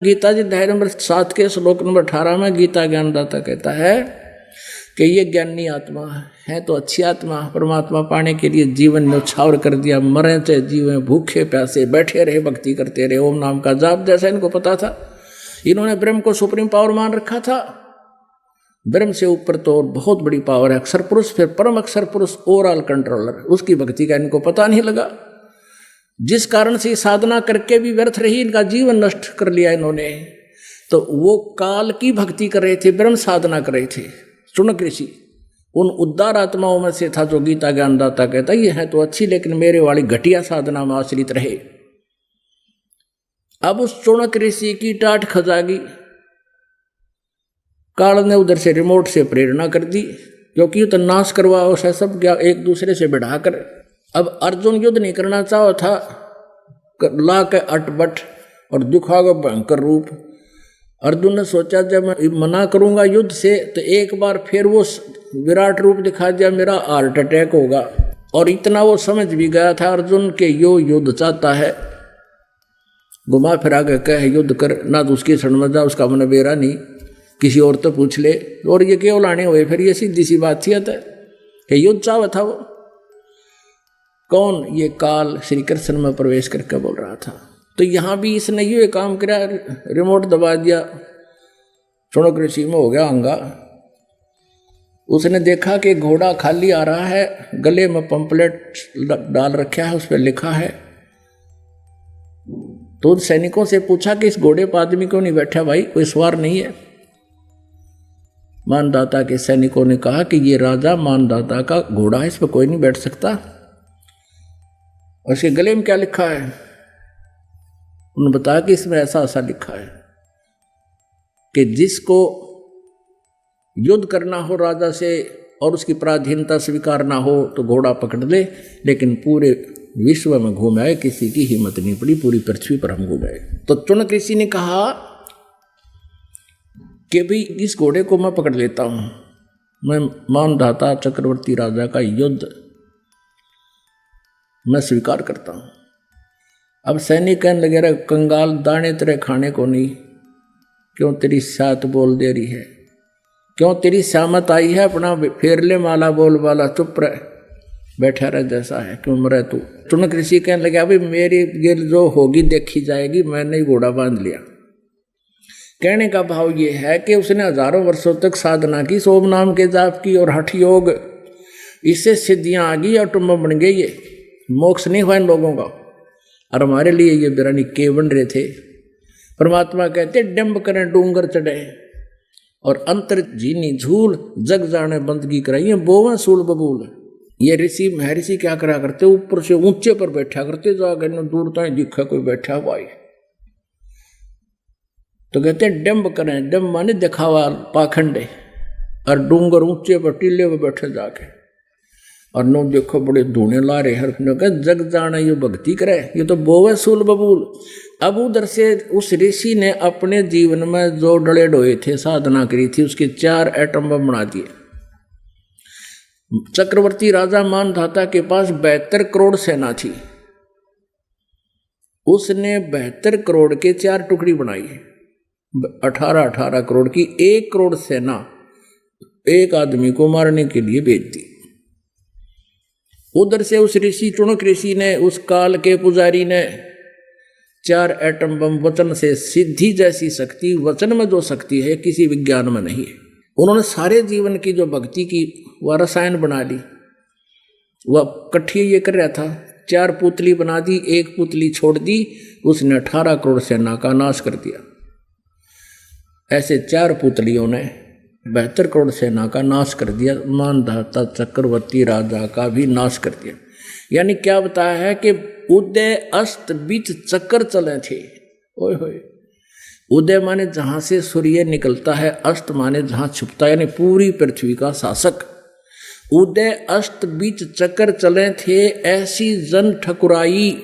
गीता जी अध्याय नंबर 7 के श्लोक नंबर 18 में गीता ज्ञानदाता कहता है कि ये ज्ञानी आत्मा है तो अच्छी आत्मा, परमात्मा पाने के लिए जीवन न्यौछावर कर दिया, मरे चाहे जीवे, भूखे प्यासे बैठे रहे, भक्ति करते रहे, ओम नाम का जाप। जैसा इनको पता था, इन्होंने ब्रह्म को सुप्रीम पावर मान रखा था। ब्रह्म से ऊपर तो और बहुत बड़ी पावर है अक्षर पुरुष, फिर परम अक्षर पुरुष, ओवरऑल कंट्रोलर, उसकी भक्ति का इनको पता नहीं लगा, जिस कारण से साधना करके भी व्यर्थ रही, इनका जीवन नष्ट कर लिया इन्होंने। तो वो काल की भक्ति कर रहे थे, ब्रह्म साधना कर रहे थे। चुनक ऋषि उन उद्धार आत्माओं में से था जो गीता ज्ञानदाता कहता ये है तो अच्छी, लेकिन मेरे वाली घटिया साधना में आश्रित रहे। अब उस चुनक ऋषि की टाट खजागी काल ने उधर से रिमोट से प्रेरणा कर दी, क्योंकि तो नाश करवाओ सब क्या एक दूसरे से बढ़ाकर। अब अर्जुन युद्ध नहीं करना चाहो था, ला के अटबट और दिखागा भयंकर रूप। अर्जुन ने सोचा जब मैं मना करूंगा युद्ध से तो एक बार फिर वो विराट रूप दिखा दिया, मेरा हार्ट अटैक होगा। और इतना वो समझ भी गया था अर्जुन के यो युद्ध चाहता है, घुमा फिरा के कहे युद्ध कर, ना तो उसकी शरण में जा, उसका मन बेरा नहीं, किसी और तो पूछ ले। और ये क्यों लाने हुए, फिर ये सीधी सी बात थी कि युद्ध चाह था वो कौन, ये काल श्री कृष्ण में प्रवेश करके बोल रहा था। तो यहां भी इसने ये काम किया, रिमोट दबा दिया, चुनक ऋषि में हो गया अंगा। उसने देखा कि घोड़ा खाली आ रहा है, गले में पंपलेट डाल रखा है, उस पर लिखा है। तो सैनिकों से पूछा कि इस घोड़े पर आदमी क्यों नहीं बैठा भाई, कोई सवार नहीं है। मानदाता के सैनिकों ने कहा कि ये राजा मानदाता का घोड़ा है, इस पर कोई नहीं बैठ सकता। और इसके गले में क्या लिखा है, उन्होंने बताया कि इसमें ऐसा ऐसा लिखा है कि जिसको युद्ध करना हो राजा से और उसकी पराधीनता स्वीकार ना हो तो घोड़ा पकड़ ले, लेकिन पूरे विश्व में घूमे किसी की हिम्मत नहीं पड़ी, पूरी पृथ्वी पर हम घूमे। तो चुनक ऋषि ने कहा कि भाई इस घोड़े को मैं पकड़ लेता हूं, मैं मानधाता चक्रवर्ती राजा का युद्ध मैं स्वीकार करता हूं। अब सैनिक कहने लगे रे कंगाल, दाने तेरे खाने को नहीं, क्यों तेरी सात बोल दे रही है, क्यों तेरी सामत आई है, अपना फेर ले माला बोल वाला, चुप रह, बैठा रह, जैसा है क्यों मरे तू। चुनक ऋषि कहने लगे अभी मेरी गिर जो होगी देखी जाएगी, मैंने ही घोड़ा बांध लिया। कहने का भाव ये है कि उसने हजारों वर्षों तक साधना की, सोम नाम के जाप की और हठ योग, इससे सिद्धियां आ गई, ऑटोम बन गई, ये मोक्ष नहीं हुआ इन लोगों का। और हमारे लिए ये बिरानी के बन रहे थे। परमात्मा कहते डंब करें डूंगर चढ़े और अंतर जीनी झूल, जग जाने बंदगी कराइए बोवा सूल बबूल। ये ऋषि महर्षि क्या करा करते, ऊपर से ऊंचे पर बैठा करते, जाकर दूर तक दिखा कोई बैठा हुआ है तो कहते डंब करें, डंब माने दिखावा पाखंडे, और डूंगर ऊंचे पर टीले पर बैठे जाके, और नो देखो बड़े धूने ला रहे हर जग जाना ये भक्ति करे, ये तो बोवे सूल बबूल। अब उधर से उस ऋषि ने अपने जीवन में जो डले डोए थे, साधना करी थी, उसके 4 एटम बम बना दिए। चक्रवर्ती राजा मानधाता के पास 72 करोड़ सेना थी, उसने 72 करोड़ के 4 टुकड़ी बनाई, 18-18 करोड़ की 1 करोड़ सेना एक आदमी को मारने के लिए भेज दी। उधर से उस ऋषि चुनक ऋषि ने, उस काल के पुजारी ने 4 एटम बम, वचन से सिद्धि जैसी शक्ति, वचन में जो शक्ति है किसी विज्ञान में नहीं है। उन्होंने सारे जीवन की जो भक्ति की वह रसायन बना ली, वह कठिया ये कर रहा था, 4 पुतली बना दी, 1 पुतली छोड़ दी, उसने 18 करोड़ सेना का नाश कर दिया। ऐसे 4 पुतलियों ने 72 करोड़ सेना का नाश कर दिया, मानधाता चक्रवर्ती राजा का भी नाश कर दिया। यानी क्या बताया है कि उदय अस्त बीच चक्कर चले थे। ओए होए, उदय माने जहां से सूर्य निकलता है, अस्त माने जहां छुपता है, यानी पूरी पृथ्वी का शासक। उदय अस्त बीच चक्कर चले थे, ऐसी जन ठकुराई,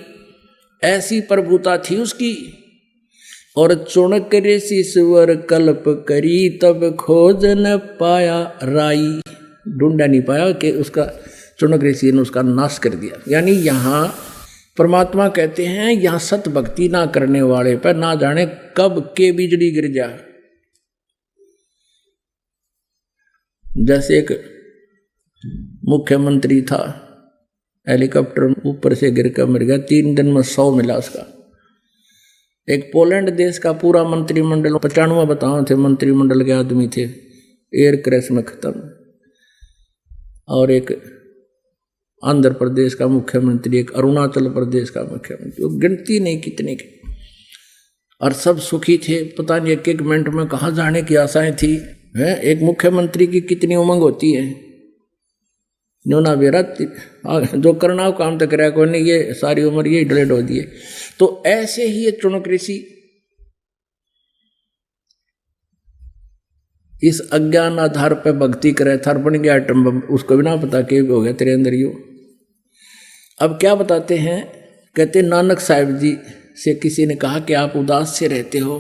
ऐसी प्रभुता थी उसकी। और चुनक ऋषि स्वर कल्प करी, तब खोज न पाया राई, ढूंढा नहीं पाया कि उसका चुनक ऋषि ने उसका नाश कर दिया। यानी यहाँ परमात्मा कहते हैं यहां सत भक्ति ना करने वाले पर ना जाने कब के बिजली गिर जा। जैसे एक मुख्यमंत्री था, हेलीकॉप्टर ऊपर से गिर कर मर गया, 3 दिन में 100 मिला उसका। एक पोलैंड देश का पूरा मंत्रिमंडल, 95 बताओ थे मंत्रिमंडल के आदमी थे, एयर क्रैश में खत्म। और एक आंध्र प्रदेश का मुख्यमंत्री, एक अरुणाचल प्रदेश का मुख्यमंत्री, वो गिनती नहीं कितने के, और सब सुखी थे। पता नहीं एक मिनट में कहाँ जाने की आशाएं थी। है एक मुख्यमंत्री की कितनी उमंग होती है। न्योना बेरा जो करना हो काम तो कराया कोई नहीं, ये सारी उम्र ये डिलेट हो दिए। तो ऐसे ही ये चुनक ऋषि इस अज्ञान आधार पर भक्ति करे था, बन गया आइटम बम, उसको भी ना पता कि हो गया तेरे अंदर यू। अब क्या बताते हैं, कहते नानक साहिब जी से किसी ने कहा कि आप उदास से रहते हो,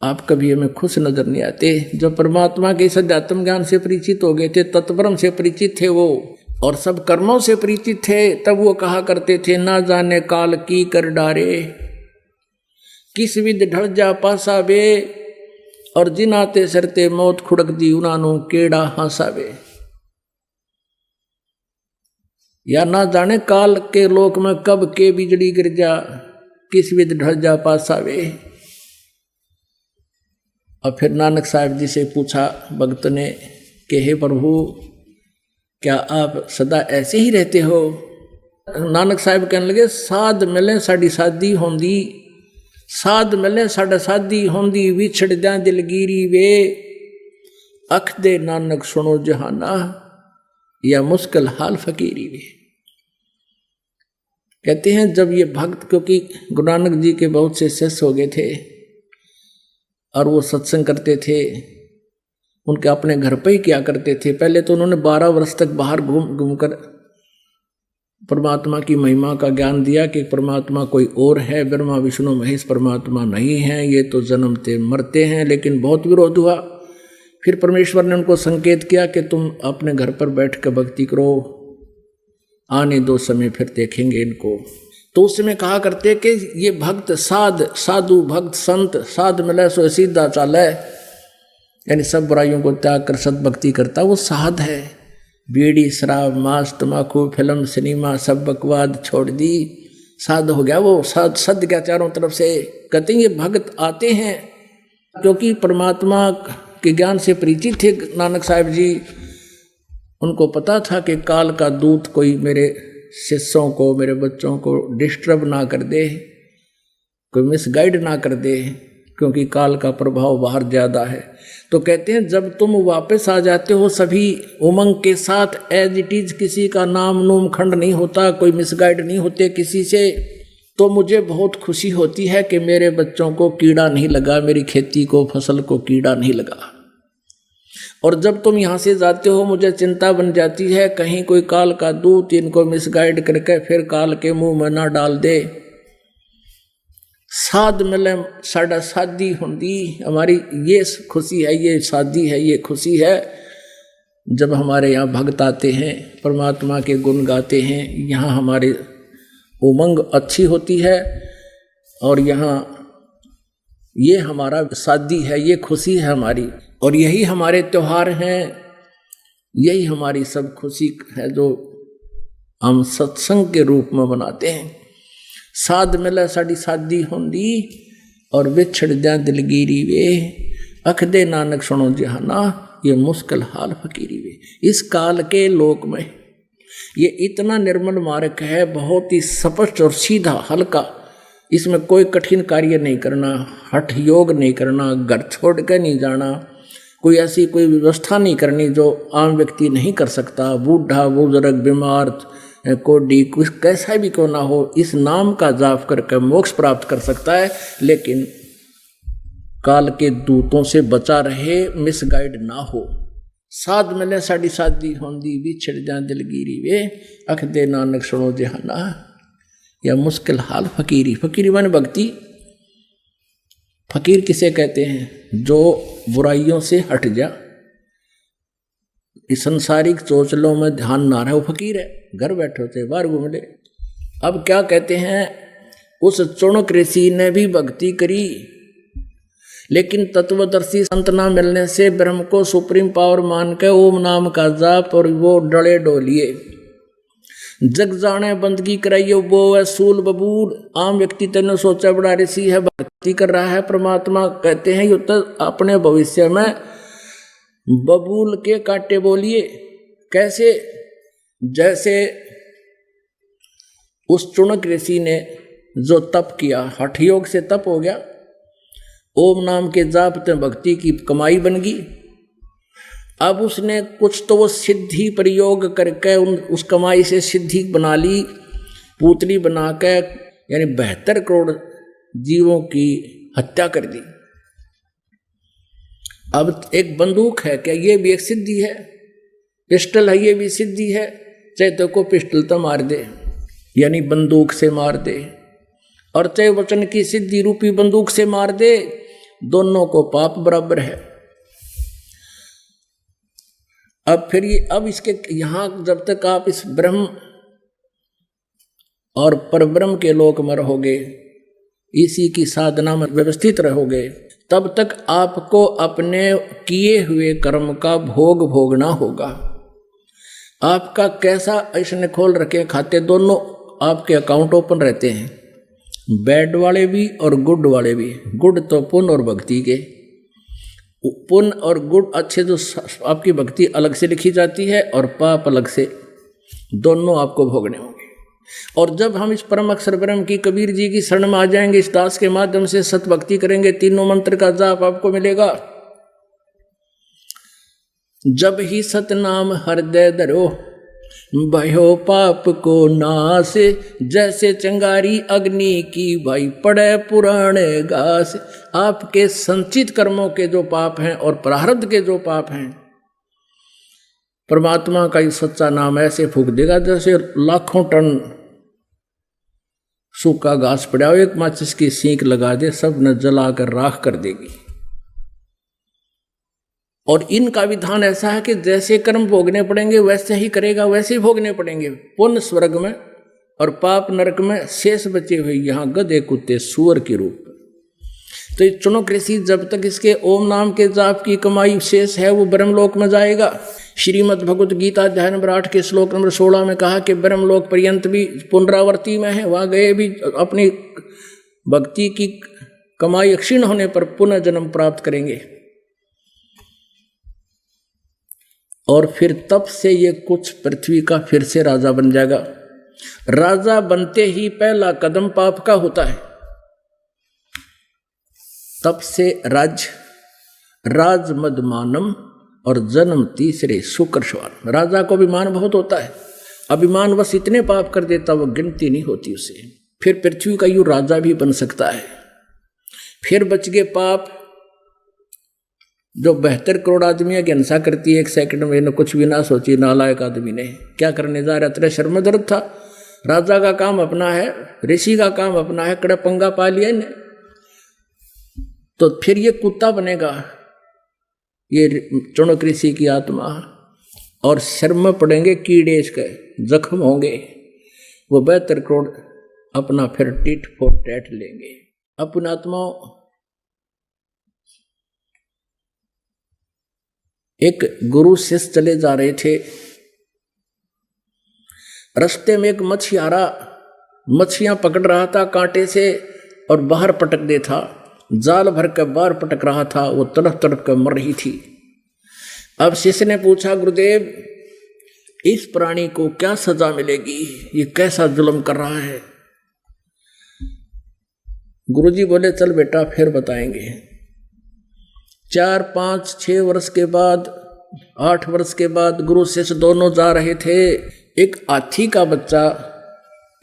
आप कभी हमें खुश नजर नहीं आते। जब परमात्मा के इस अध्यात्म ज्ञान से परिचित हो गए थे, तत्परम से परिचित थे वो, और सब कर्मों से परिचित थे, तब वो कहा करते थे ना जाने काल की कर डारे, किस विध ढल जा पासावे, और जिन आते सरते मौत खुड़क दी उनानू केड़ा हासावे। या ना जाने काल के लोक में कब के बिजली गिर जा, किस विध ढल जा पासावे। और फिर नानक साहिब जी से पूछा भक्त ने कि हे प्रभु, क्या आप सदा ऐसे ही रहते हो? नानक साहिब कहने लगे साध मिले साड़ी शादी होंदी, साध मिले साड़ा शादी होंदी, विछड़ जा दिलगिरी वे, अख दे नानक सुनो जहाना, या मुश्किल हाल फकीरी वे। कहते हैं जब ये भक्त, क्योंकि गुरु नानक जी के बहुत से शिष्य हो गए थे और वो सत्संग करते थे, उनके अपने घर पे ही क्या करते थे। पहले तो उन्होंने 12 वर्ष तक बाहर घूम कर परमात्मा की महिमा का ज्ञान दिया कि परमात्मा कोई और है, ब्रह्मा विष्णु महेश परमात्मा नहीं है, ये तो जन्मते मरते हैं। लेकिन बहुत विरोध हुआ। फिर परमेश्वर ने उनको संकेत किया कि तुम अपने घर पर बैठ कर भक्ति करो, आने दो समय फिर देखेंगे इनको। तो उस समय कहा करते कि ये भक्त साधु भक्त संत साध मिले सो सीधा चाले, यानी सब बुराइयों को त्याग कर सद्भक्ति करता वो साध है। बीड़ी शराब मांस तम्बाकू फिल्म सिनेमा सब बकवाद छोड़ दी, साध हो गया वो, साध सद गया चारों तरफ से। कहते ये भक्त आते हैं क्योंकि परमात्मा के ज्ञान से परिचित थे नानक साहिब जी। उनको पता था कि काल का दूत कोई मेरे शिष्यों को, मेरे बच्चों को डिस्टर्ब ना कर दे, कोई मिसगाइड ना कर दे, क्योंकि काल का प्रभाव बाहर ज़्यादा है। तो कहते हैं जब तुम वापस आ जाते हो सभी उमंग के साथ, एज इट इज, किसी का नाम नूम खंड नहीं होता, कोई मिसगाइड नहीं होते किसी से, तो मुझे बहुत खुशी होती है कि मेरे बच्चों को कीड़ा नहीं लगा, मेरी खेती को फसल को कीड़ा नहीं लगा। और जब तुम यहाँ से जाते हो मुझे चिंता बन जाती है कहीं कोई काल का दूत इनको मिसगाइड करके फिर काल के मुंह में ना डाल दे। साध मिले साड़ा शादी होंदी, हमारी ये खुशी है, ये शादी है, ये खुशी है जब हमारे यहाँ भक्त आते हैं, परमात्मा के गुण गाते हैं, यहाँ हमारी उमंग अच्छी होती है और यहाँ ये हमारा शादी है, ये खुशी है हमारी। और यही हमारे त्योहार हैं, यही हमारी सब खुशी है जो हम सत्संग के रूप में मनाते हैं। साध मिला साड़ी शादी होंदी और विछड़ जा दिलगिरी वे, अख दे नानक सुनो जहाना, ये मुश्किल हाल फकीरी वे। इस काल के लोक में ये इतना निर्मल मार्ग है, बहुत ही स्पष्ट और सीधा हल्का, इसमें कोई कठिन कार्य नहीं करना, हठ योग नहीं करना, घर छोड़ कर नहीं जाना, कोई ऐसी कोई व्यवस्था नहीं करनी जो आम व्यक्ति नहीं कर सकता। बूढ़ा बुजुर्ग बीमार कोडी कुछ कैसा भी क्यों ना हो, इस नाम का जाप करके मोक्ष प्राप्त कर सकता है, लेकिन काल के दूतों से बचा रहे, मिसगाइड ना हो। साध मिले साड़ी शादी होंदी, बिछड़ जा दिलगिरी वे, अख दे नानक सुनो जहाना, या मुश्किल हाल फकीरी। फकीरी माने भक्ति। फकीर किसे कहते हैं? जो बुराइयों से हट जा, इस संसारिक चोचलों में ध्यान ना रहे, वो फकीर है। घर बैठे होते बाहर घूम ले, अब क्या कहते हैं, उस चुणक ऋषि ने भी भक्ति करी, लेकिन तत्वदर्शी संत ना मिलने से ब्रह्म को सुप्रीम पावर मान के ओम नाम का जाप और वो डले डोलिए, जग जाने बंदगी कराइयो वो है सूल बबूल। आम व्यक्ति तेने सोचा बड़ा ऋषि है, भक्ति कर रहा है, परमात्मा कहते हैं युद्ध अपने भविष्य में बबूल के काटे बोलिए। कैसे? जैसे उस चुणक ऋषि ने जो तप किया, हठ योग से तप हो गया, ओम नाम के जाप से भक्ति की कमाई बन गई। अब उसने कुछ तो वो सिद्धि प्रयोग करके उस कमाई से सिद्धि बना ली, पूतली बना के, यानी 72 करोड़ जीवों की हत्या कर दी। अब एक बंदूक है, क्या ये भी एक सिद्धि है? पिस्टल है, ये भी सिद्धि है। चाहे तो को पिस्टल तो मार दे, यानी बंदूक से मार दे, और चाहे वचन की सिद्धि रूपी बंदूक से मार दे, दोनों को पाप बराबर है। अब फिर ये, अब इसके यहां जब तक आप इस ब्रह्म और परब्रह्म के लोक में रहोगे, इसी की साधना में व्यवस्थित रहोगे, तब तक आपको अपने किए हुए कर्म का भोग भोगना होगा। आपका कैसा ऐसे खोल रखे खाते, दोनों आपके अकाउंट ओपन रहते हैं, बैड वाले भी और गुड वाले भी। गुड तो पुण्य और भक्ति के, पुण्य और गुड अच्छे जो आपकी भक्ति अलग से लिखी जाती है और पाप अलग से, दोनों आपको भोगने होंगे। और जब हम इस परम अक्षर ब्रह्म की कबीर जी की शरण में आ जाएंगे, इस दास के माध्यम से सत भक्ति करेंगे, तीनों मंत्र का जाप आपको मिलेगा। जब ही सतनाम हृदय धरो, भयो पाप को नाश, जैसे चंगारी अग्नि की भाई पड़े पुराने घास। आपके संचित कर्मों के जो पाप हैं और प्रारब्ध के जो पाप हैं, परमात्मा का ये सच्चा नाम ऐसे फूंक देगा जैसे लाखों टन सूखा घास पड़ा हो, एक माचिस की सींक लगा दे, सब न जलाकर राख कर देगी। और इनका विधान ऐसा है कि जैसे कर्म भोगने पड़ेंगे वैसे ही करेगा, वैसे ही भोगने पड़ेंगे। पुण्य स्वर्ग में और पाप नरक में, शेष बचे हुए यहाँ गधे कुत्ते सुअर के रूप में। तो ये चुणक ऋषि जब तक इसके ओम नाम के जाप की कमाई शेष है, वो ब्रह्मलोक में जाएगा। श्रीमद् भगवत गीता अध्याय नंबर 8 के श्लोक नंबर 16 में कहा कि ब्रह्मलोक पर्यंत भी पुनरावर्ती में है, वहां गए भी अपनी भक्ति की कमाई क्षीण होने पर पुनः जन्म प्राप्त करेंगे। और फिर तब से ये कुछ पृथ्वी का फिर से राजा बन जाएगा। राजा बनते ही पहला कदम पाप का होता है, तब से राज मदमानम और जन्म तीसरे सुकर्षवान। राजा को अभिमान बहुत होता है, अभिमान बस इतने पाप कर देता वो गिनती नहीं होती उसे। फिर पृथ्वी का यूं राजा भी बन सकता है। फिर बच गए पाप, जो 72 करोड़ आदमियों की हिंसा करती है एक सेकंड में, न कुछ भी ना सोची, नालायक आदमी ने क्या करने जा रहा, तेरा शर्म दर्द था। राजा का काम अपना है, ऋषि का काम अपना है, कड़ा पंगा पा लिया इन्हें, तो फिर ये कुत्ता बनेगा ये चुणक ऋषि की आत्मा, और शर्म में पड़ेंगे कीड़े, इसके जख्म होंगे। वो 72 करोड़ अपना फिर टिट फॉर टैट लेंगे। अपनी आत्माओं, एक गुरु शिष्य चले जा रहे थे, रास्ते में एक मछियारा मछलियां पकड़ रहा था कांटे से और बाहर पटक दे था, जाल भर कर बाहर पटक रहा था, वो तड़प तड़प कर मर रही थी। अब शिष्य ने पूछा, गुरुदेव इस प्राणी को क्या सजा मिलेगी, ये कैसा जुल्म कर रहा है? गुरुजी बोले, चल बेटा फिर बताएंगे। 4, 5, 6 वर्ष के बाद, 8 वर्ष के बाद गुरु शिष्य दोनों जा रहे थे। एक हाथी का बच्चा,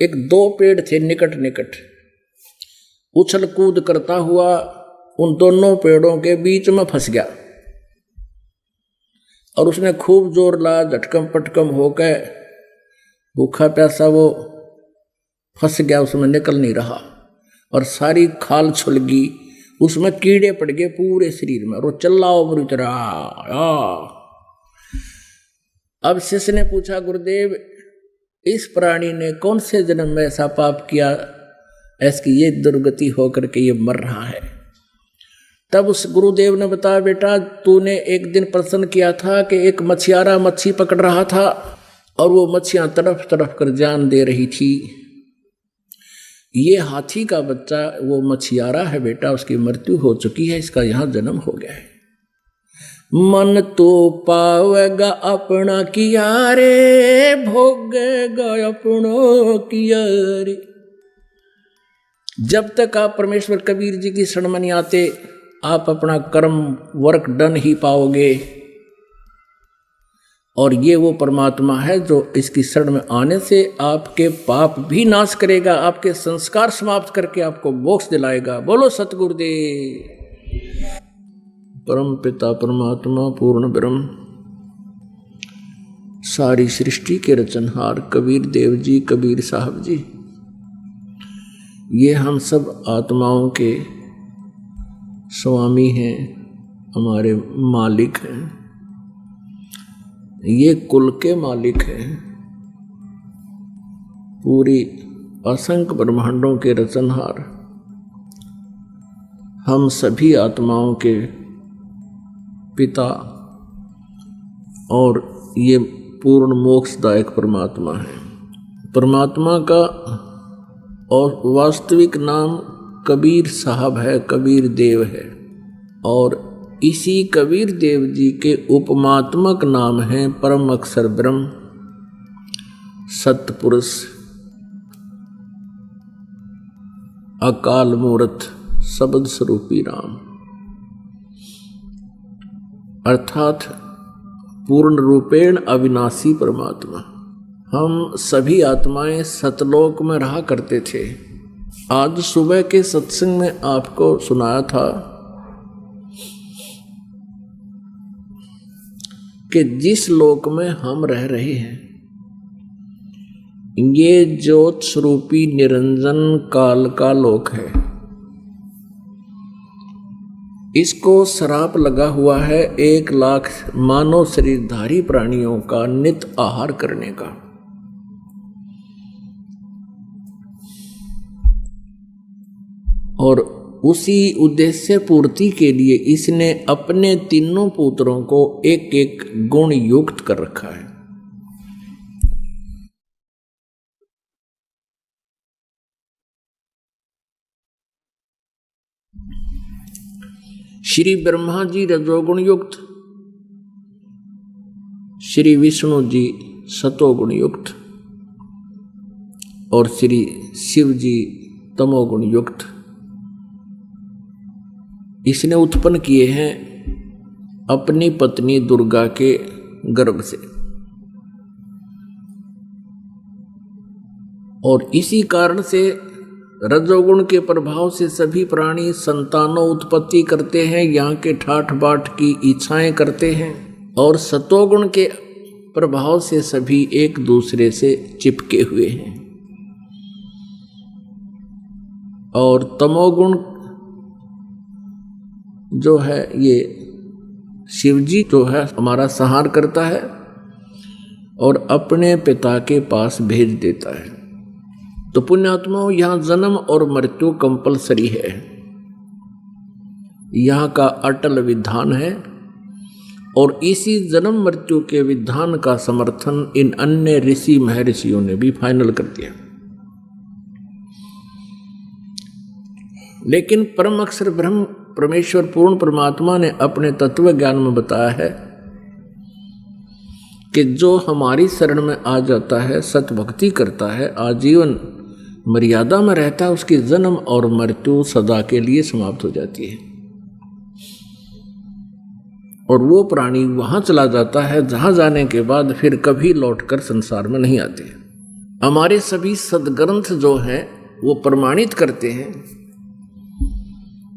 एक 2 पेड़ थे निकट निकट, उछल कूद करता हुआ उन दोनों पेड़ों के बीच में फंस गया, और उसने खूब जोर लाया, झटकम पटकम होकर भूखा प्यासा वो फंस गया, उसमें निकल नहीं रहा, और सारी खाल छुलगी, उसमें कीड़े पड़ गए पूरे शरीर में, और वो चिल्लाओ मरुच रहा। अब शिष्य ने पूछा, गुरुदेव इस प्राणी ने कौन से जन्म में ऐसा पाप किया, ऐसी ये दुर्गति होकर के ये मर रहा है। तब उस गुरुदेव ने बताया, बेटा तूने एक दिन प्रश्न किया था कि एक मछियारा मच्छी पकड़ रहा था और वो मच्छियां तड़प तड़प कर जान दे रही थी। ये हाथी का बच्चा वो मछियारा है बेटा, उसकी मृत्यु हो चुकी है, इसका यहाँ जन्म हो गया है। मन तो पावेगा अपना किया रे, भोगेगा अपनो किया रे। जब तक आप परमेश्वर कबीर जी की शरण में नहीं आते, आप अपना कर्म वर्क डन ही पाओगे। और ये वो परमात्मा है जो इसकी शरण में आने से आपके पाप भी नाश करेगा, आपके संस्कार समाप्त करके आपको मोक्ष दिलाएगा। बोलो सतगुरुदेव। परम पिता परमात्मा पूर्ण ब्रह्म, सारी सृष्टि के रचनहार कबीर देव जी, कबीर साहब जी, ये हम सब आत्माओं के स्वामी हैं, हमारे मालिक हैं, ये कुल के मालिक हैं, पूरी असंख्य ब्रह्मांडों के रचनहार, हम सभी आत्माओं के पिता और ये पूर्ण मोक्षदायक परमात्मा है। परमात्मा का और वास्तविक नाम कबीर साहब है, कबीर देव है, और इसी कबीर देव जी के उपमात्मक नाम है परम अक्षर ब्रह्म, सतपुरुष, अकाल मूर्त, शब्द स्वरूपी राम, अर्थात पूर्ण रूपेण अविनाशी परमात्मा। हम सभी आत्माएं सतलोक में रहा करते थे। आज सुबह के सत्संग में आपको सुनाया था कि जिस लोक में हम रह रहे हैं, ये ज्योत स्वरूपी निरंजन काल का लोक है। इसको श्राप लगा हुआ है 1 लाख मानव शरीरधारी प्राणियों का नित आहार करने का। और उसी उद्देश्य पूर्ति के लिए इसने अपने तीनों पुत्रों को एक एक गुण युक्त कर रखा है। श्री ब्रह्मा जी रजोगुण युक्त, श्री विष्णु जी सतोगुण युक्त और श्री शिव जी तमोगुण युक्त। इसने उत्पन्न किए हैं अपनी पत्नी दुर्गा के गर्भ से, और इसी कारण से रजोगुण के प्रभाव से सभी प्राणी संतानों उत्पत्ति करते हैं, यहाँ के ठाठ बाट की इच्छाएं करते हैं, और सतोगुण के प्रभाव से सभी एक दूसरे से चिपके हुए हैं। और तमोगुण जो है ये शिवजी जो है हमारा संहार करता है और अपने पिता के पास भेज देता है। तो पुण्यात्माओं, यहाँ जन्म और मृत्यु कंपलसरी है, यहाँ का अटल विधान है, और इसी जन्म मृत्यु के विधान का समर्थन इन अन्य ऋषि महर्षियों ने भी फाइनल कर दिया। लेकिन परम अक्षर ब्रह्म परमेश्वर पूर्ण परमात्मा ने अपने तत्व ज्ञान में बताया है कि जो हमारी शरण में आ जाता है, सत भक्ति करता है, आजीवन मर्यादा में रहता है, उसकी जन्म और मृत्यु सदा के लिए समाप्त हो जाती है, और वो प्राणी वहां चला जाता है जहां जाने के बाद फिर कभी लौटकर संसार में नहीं आते। हमारे सभी सदग्रंथ जो हैं वो प्रमाणित करते हैं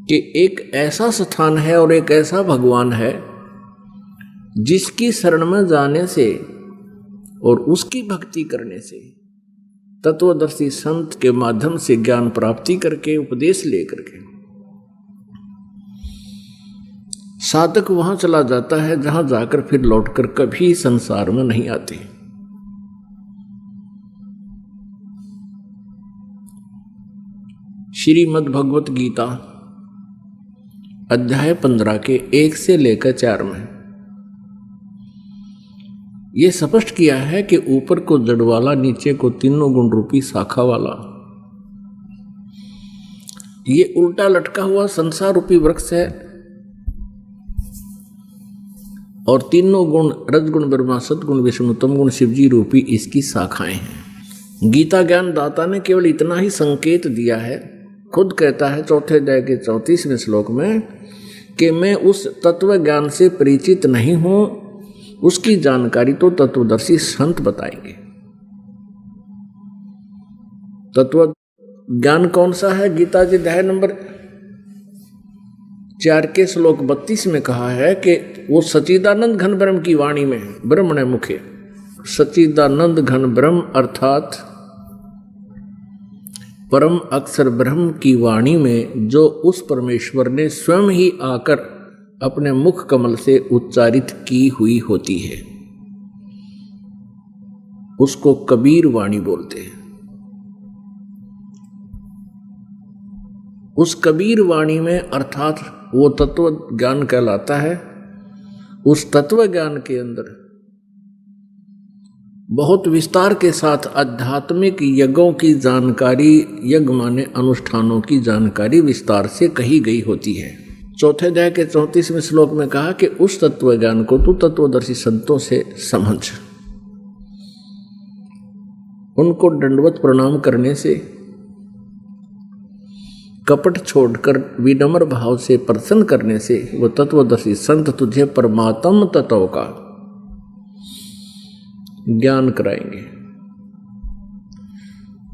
कि एक ऐसा स्थान है और एक ऐसा भगवान है जिसकी शरण में जाने से और उसकी भक्ति करने से, तत्वदर्शी संत के माध्यम से ज्ञान प्राप्ति करके, उपदेश लेकर के साधक वहां चला जाता है जहां जाकर फिर लौटकर कभी संसार में नहीं आते। श्रीमद् भगवत गीता अध्याय 15 के 1 से लेकर 4 में ये स्पष्ट किया है कि ऊपर को जड़ वाला, नीचे को तीनों गुण रूपी शाखा वाला, ये उल्टा लटका हुआ संसार रूपी वृक्ष है और तीनों गुण रजगुण ब्रह्मा, सतगुण विष्णु, तमगुण शिवजी रूपी इसकी शाखाएं हैं। गीता ज्ञान दाता ने केवल इतना ही संकेत दिया है। खुद कहता है चौथे अध्याय के 34वें श्लोक में कि मैं उस तत्व ज्ञान से परिचित नहीं हूं, उसकी जानकारी तो तत्वदर्शी संत बताएंगे। तत्व ज्ञान कौन सा है? गीता जी अध्याय नंबर 4 के श्लोक 32 में कहा है कि वो सच्चिदानंद घन ब्रह्म की वाणी में, ब्रह्मणे मुखे, सच्चिदानंद घन ब्रह्म अर्थात परम अक्षर ब्रह्म की वाणी में जो उस परमेश्वर ने स्वयं ही आकर अपने मुख कमल से उच्चारित की हुई होती है, उसको कबीर वाणी बोलते हैं। उस कबीर वाणी में अर्थात वो तत्व ज्ञान कहलाता है। उस तत्व ज्ञान के अंदर बहुत विस्तार के साथ आध्यात्मिक यज्ञों की जानकारी, यज्ञ माने अनुष्ठानों की जानकारी विस्तार से कही गई होती है। चौथे अध्याय के 34वें श्लोक में कहा कि उस तत्व ज्ञान को तू तत्वदर्शी संतों से समझ। उनको दंडवत प्रणाम करने से, कपट छोड़कर विनम्र भाव से प्रसन्न करने से वो तत्वदर्शी संत तुझे परमात्म तत्व का ज्ञान कराएंगे।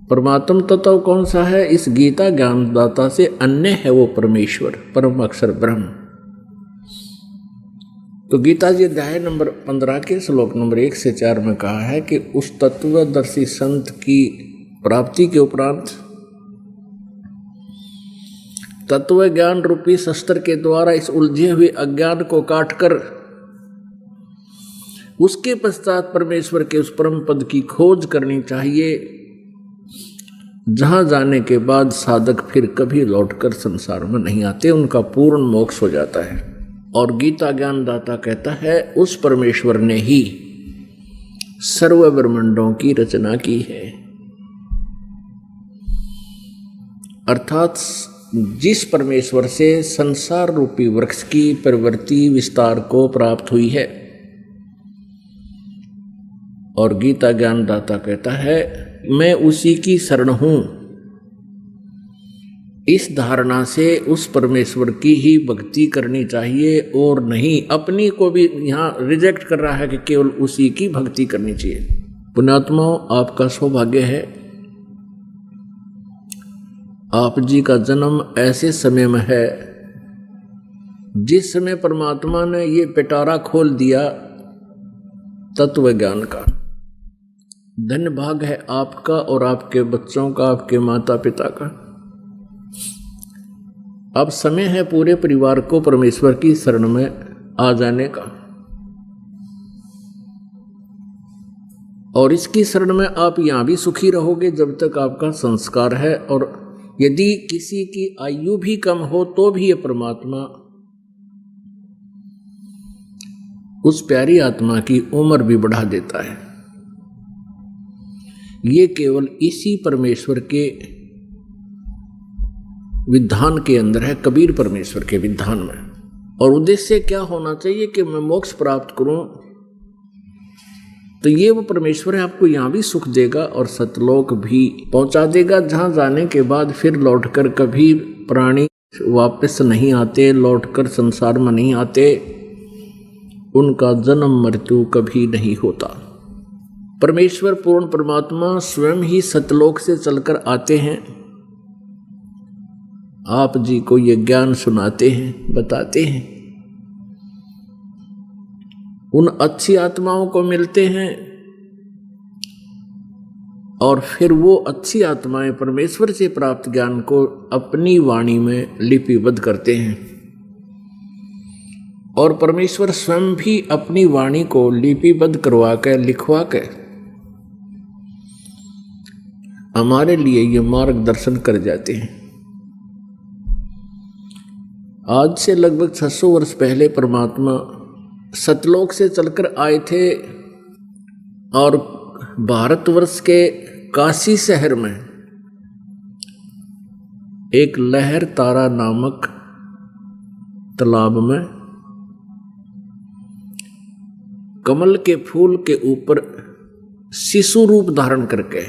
परमात्म तत्व कौन सा है? इस गीता ज्ञानदाता से अन्य है वो परमेश्वर, परम अक्षर ब्रह्म। तो गीता जी अध्याय नंबर 15 के श्लोक नंबर 1 से 4 में कहा है कि उस तत्वदर्शी संत की प्राप्ति के उपरांत तत्व ज्ञान रूपी शस्त्र के द्वारा इस उलझे हुए अज्ञान को काटकर उसके पश्चात परमेश्वर के उस परम पद की खोज करनी चाहिए, जहां जाने के बाद साधक फिर कभी लौटकर संसार में नहीं आते, उनका पूर्ण मोक्ष हो जाता है। और गीता ज्ञानदाता कहता है उस परमेश्वर ने ही सर्व ब्रह्मांडों की रचना की है, अर्थात जिस परमेश्वर से संसार रूपी वृक्ष की प्रवृत्ति विस्तार को प्राप्त हुई है। और गीता ज्ञानदाता कहता है मैं उसी की शरण हूं। इस धारणा से उस परमेश्वर की ही भक्ति करनी चाहिए और नहीं अपनी को भी यहां रिजेक्ट कर रहा है कि केवल उसी की भक्ति करनी चाहिए। पुण्यात्माओं, आपका सौभाग्य है, आप जी का जन्म ऐसे समय में है जिस समय परमात्मा ने ये पिटारा खोल दिया तत्व ज्ञान का। धन्य भाग है आपका और आपके बच्चों का, आपके माता पिता का। अब समय है पूरे परिवार को परमेश्वर की शरण में आ जाने का। और इसकी शरण में आप यहां भी सुखी रहोगे जब तक आपका संस्कार है। और यदि किसी की आयु भी कम हो तो भी ये परमात्मा उस प्यारी आत्मा की उम्र भी बढ़ा देता है। ये केवल इसी परमेश्वर के विधान के अंदर है, कबीर परमेश्वर के विधान में। और उद्देश्य क्या होना चाहिए कि मैं मोक्ष प्राप्त करूं, तो ये वो परमेश्वर है आपको यहां भी सुख देगा और सतलोक भी पहुंचा देगा, जहां जाने के बाद फिर लौटकर कभी प्राणी वापस नहीं आते, लौटकर संसार में नहीं आते, उनका जन्म मृत्यु कभी नहीं होता। परमेश्वर पूर्ण परमात्मा स्वयं ही सतलोक से चलकर आते हैं, आप जी को ये ज्ञान सुनाते हैं, बताते हैं, उन अच्छी आत्माओं को मिलते हैं और फिर वो अच्छी आत्माएं परमेश्वर से प्राप्त ज्ञान को अपनी वाणी में लिपिबद्ध करते हैं। और परमेश्वर स्वयं भी अपनी वाणी को लिपिबद्ध करवा कर, लिखवा कर हमारे लिए ये मार्गदर्शन कर जाते हैं। आज से लगभग 600 वर्ष पहले परमात्मा सतलोक से चलकर आए थे और भारतवर्ष के काशी शहर में एक लहर तारा नामक तालाब में कमल के फूल के ऊपर शिशु रूप धारण करके,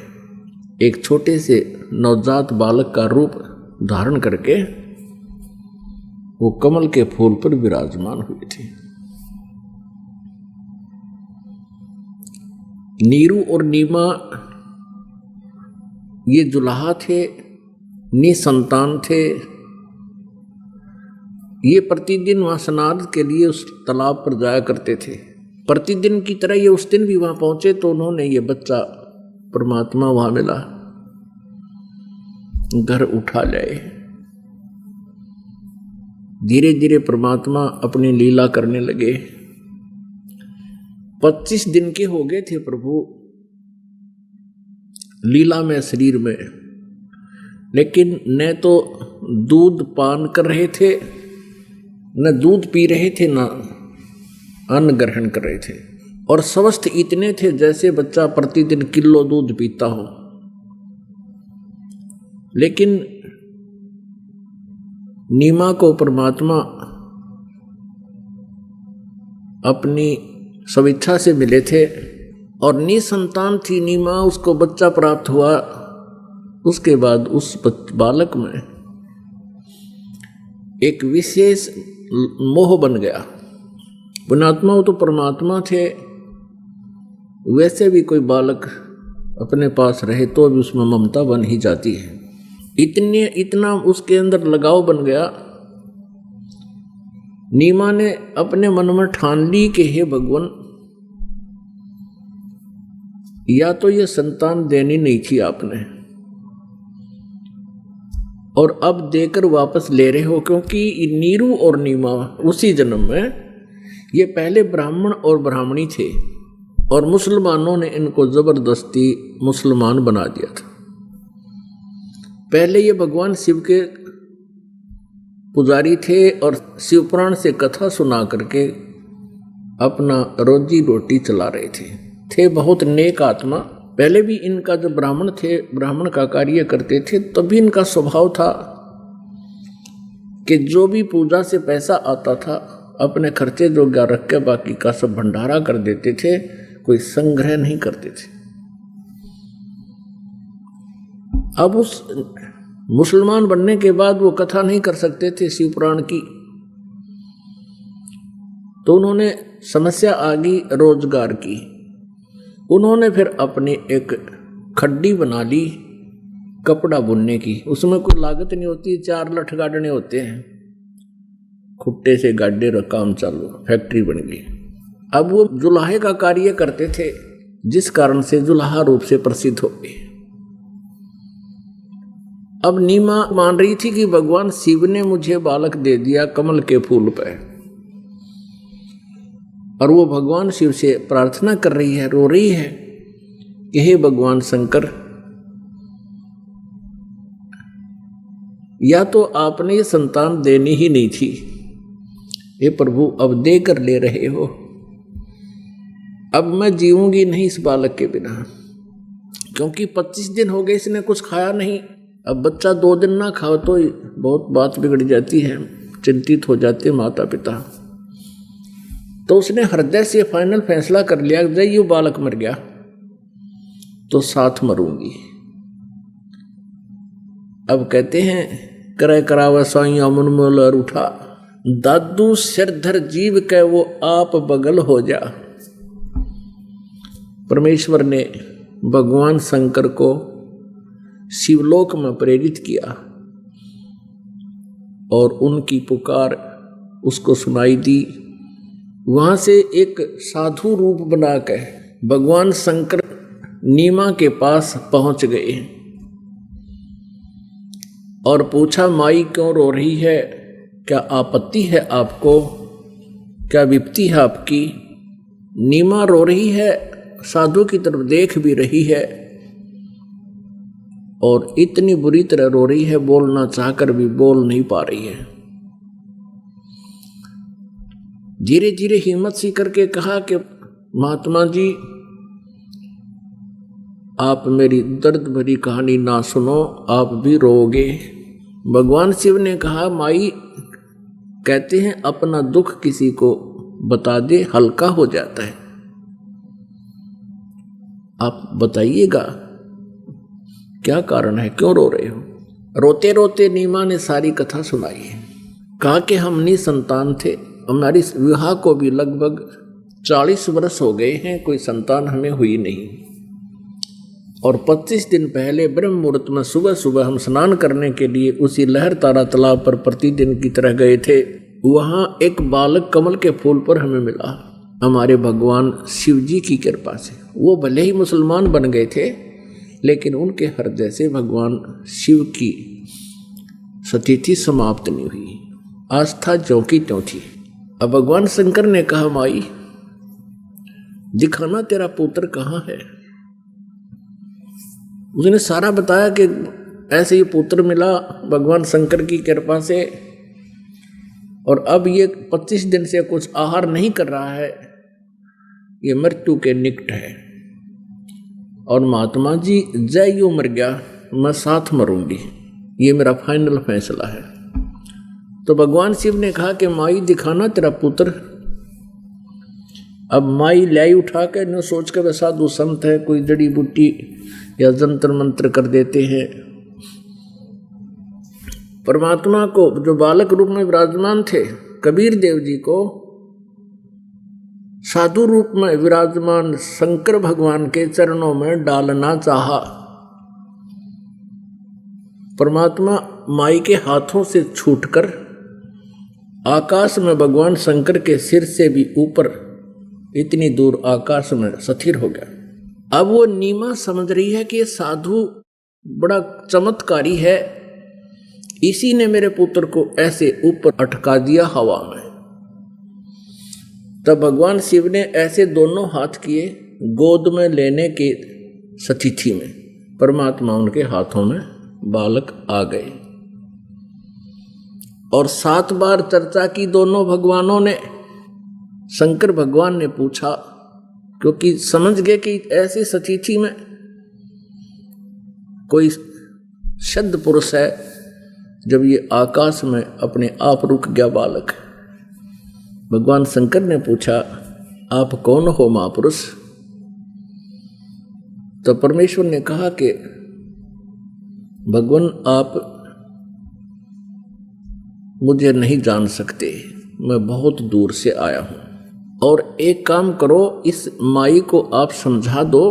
एक छोटे से नवजात बालक का रूप धारण करके वो कमल के फूल पर विराजमान हुए थे। नीरू और नीमा ये जुलाहा थे, निसंतान थे। ये प्रतिदिन वहां स्नान के लिए उस तालाब पर जाया करते थे। प्रतिदिन की तरह ये उस दिन भी वहां पहुंचे तो उन्होंने ये बच्चा परमात्मा वहां मिला, घर उठा लाए। धीरे धीरे परमात्मा अपनी लीला करने लगे। 25 दिन के हो गए थे प्रभु लीला में, शरीर में, लेकिन न तो दूध पान कर रहे थे, न दूध पी रहे थे, न अन्न ग्रहण कर रहे थे, और स्वस्थ इतने थे जैसे बच्चा प्रतिदिन किलो दूध पीता हो। लेकिन नीमा को परमात्मा अपनी स्वेच्छा से मिले थे और निसंतान थी नीमा, उसको बच्चा प्राप्त हुआ। उसके बाद उस बालक में एक विशेष मोह बन गया। पुण्यात्मा वो तो परमात्मा थे, वैसे भी कोई बालक अपने पास रहे तो भी उसमें ममता बन ही जाती है। इतना उसके अंदर लगाव बन गया। नीमा ने अपने मन में ठान ली कि हे भगवान, या तो ये संतान देनी नहीं थी आपने, और अब देकर वापस ले रहे हो, क्योंकि नीरू और नीमा उसी जन्म में ये पहले ब्राह्मण और ब्राह्मणी थे और मुसलमानों ने इनको जबरदस्ती मुसलमान बना दिया था। पहले ये भगवान शिव के पुजारी थे और शिव पुराण से कथा सुना करके अपना रोजी रोटी चला रहे थे बहुत नेक आत्मा। पहले भी इनका जो ब्राह्मण थे, ब्राह्मण का कार्य करते थे, तभी इनका स्वभाव था कि जो भी पूजा से पैसा आता था अपने खर्चे जोगा रख के बाकी का सब भंडारा कर देते थे, कोई संग्रह नहीं करते थे। अब उस मुसलमान बनने के बाद वो कथा नहीं कर सकते थे शिव पुराण की, तो उन्होंने समस्या आ गई रोजगार की। उन्होंने फिर अपनी एक खड्डी बना ली कपड़ा बुनने की। उसमें कोई लागत नहीं होती, 4 लठ गाड़ने होते हैं, खुट्टे से गाड़े र काम चालू, फैक्ट्री बन गई। अब वो जुलाहे का कार्य करते थे, जिस कारण से जुलाहा रूप से प्रसिद्ध हो गए। अब नीमा मान रही थी कि भगवान शिव ने मुझे बालक दे दिया कमल के फूल पे, और वो भगवान शिव से प्रार्थना कर रही है, रो रही है कि हे भगवान शंकर, या तो आपने ये संतान देनी ही नहीं थी, हे प्रभु अब दे कर ले रहे हो, अब मैं जीऊंगी नहीं इस बालक के बिना, क्योंकि 25 दिन हो गए इसने कुछ खाया नहीं। अब बच्चा 2 दिन ना खाओ तो बहुत बात बिगड़ जाती है, चिंतित हो जाते माता पिता। तो उसने हृदय से फाइनल फैसला कर लिया, जब ये बालक मर गया तो साथ मरूंगी। अब कहते हैं करे करावा साइया मुनमोलर उठा, दादू सिरधर जीव के वो आप बगल हो जा। परमेश्वर ने भगवान शंकर को शिवलोक में प्रेरित किया और उनकी पुकार उसको सुनाई दी। वहां से एक साधु रूप बनाकर भगवान शंकर नीमा के पास पहुंच गए और पूछा, माई क्यों रो रही है, क्या आपत्ति है आपको, क्या विपत्ति है आपकी? नीमा रो रही है, साधु की तरफ देख भी रही है और इतनी बुरी तरह रो रही है, बोलना चाहकर भी बोल नहीं पा रही है। धीरे धीरे हिम्मत सी करके कहा कि महात्मा जी, आप मेरी दर्द भरी कहानी ना सुनो, आप भी रोओगे। भगवान शिव ने कहा, माई, कहते हैं अपना दुख किसी को बता दे हल्का हो जाता है। आप बताइएगा क्या कारण है, क्यों रो रहे हो? रोते रोते नीमा ने सारी कथा सुनाई है। कहा कि हम निसंतान थे, हमारी विवाह को भी लगभग 40 वर्ष हो गए हैं, कोई संतान हमें हुई नहीं। और 25 दिन पहले ब्रह्म मुहूर्त में सुबह सुबह हम स्नान करने के लिए उसी लहर तारा तालाब पर प्रतिदिन की तरह गए थे। वहाँ एक बालक कमल के फूल पर हमें मिला, हमारे भगवान शिव जी की कृपा से। वो भले ही मुसलमान बन गए थे, लेकिन उनके हृदय से भगवान शिव की स्थिति समाप्त नहीं हुई, आस्था ज्यों की त्यों थी। अब भगवान शंकर ने कहा, माई, दिखाना तेरा पुत्र कहाँ है। उसने सारा बताया कि ऐसे ही पुत्र मिला भगवान शंकर की कृपा से, और अब ये 25 दिन से कुछ आहार नहीं कर रहा है, ये मृत्यु के निकट है। और महात्मा जी, जय यूं मर गया, मैं साथ मरूंगी, ये मेरा फाइनल फैसला है। तो भगवान शिव ने कहा कि माई, दिखाना तेरा पुत्र। अब माई लाई उठा के न सोच के वे साधु संत है, कोई जड़ी बूटी या जंतर मंत्र कर देते हैं। परमात्मा को जो बालक रूप में विराजमान थे, कबीर देव जी को साधु रूप में विराजमान शंकर भगवान के चरणों में डालना चाहा। परमात्मा माई के हाथों से छूटकर आकाश में भगवान शंकर के सिर से भी ऊपर इतनी दूर आकाश में स्थिर हो गया। अब वो नीमा समझ रही है कि ये साधु बड़ा चमत्कारी है, इसी ने मेरे पुत्र को ऐसे ऊपर अटका दिया हवा में। तब भगवान शिव ने ऐसे दोनों हाथ किए गोद में लेने के स्थिति में, परमात्मा उनके हाथों में बालक आ गए। और 7 बार चर्चा की दोनों भगवानों ने। शंकर भगवान ने पूछा, क्योंकि समझ गए कि ऐसी स्थिति में कोई शुद्ध पुरुष है, जब ये आकाश में अपने आप रुक गया बालक। भगवान शंकर ने पूछा, आप कौन हो महापुरुष? तो परमेश्वर ने कहा कि भगवान, आप मुझे नहीं जान सकते, मैं बहुत दूर से आया हूं। और एक काम करो, इस माई को आप समझा दो